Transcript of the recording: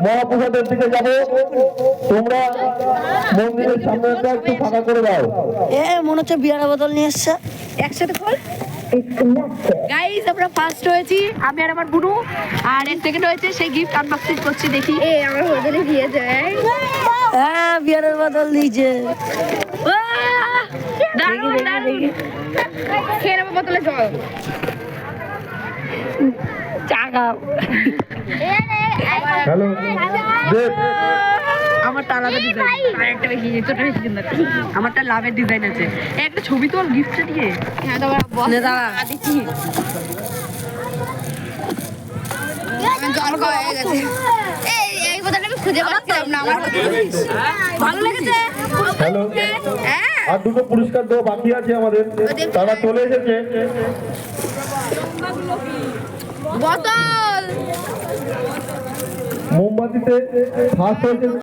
মহাপ্রসাদের দিকে যাব, তোমরা মন্দিরের সামনেটা একটু ফাঁকা করে দাও। মনে হচ্ছে বিয়ার বোতল নিয়ে এসছে। একসাথে খোল। গাইস আমরা ফার্স্ট হয়েছি, আমি আর আমার বুনু, আর এর সেকেন্ড হয়েছে সেই গিফট আনবক্সিং করছি। দেখি আমার হোটেলে দিয়ে যায়। হ্যাঁ বিয়ারের বোতল দিয়েছে। দারুণ দারুণ। খেয়ে নেবো বোতলে জল। চাকা হ্যালো আমারটা আলাদা ডিজাইন, আরেকটা বেশি ছোট বেশি সুন্দর। আমারটা লাভের ডিজাইন আছে। একটা ছবি তোল গিফটটা দিয়ে। হ্যাঁ দাঁড়া বস দেখি। জল খাওয়া হয়ে গেছে। এই বোতলটা আমি খুঁজে পাচ্ছিলাম না। আমার ভালো লেগেছে। হ্যালো, আর দুটো পুরস্কার দেওয়া বাকি আছে আমাদের, তারা চলে এসেছে। বোতল মোমবাতিতে ফার্স্ট হয়েছে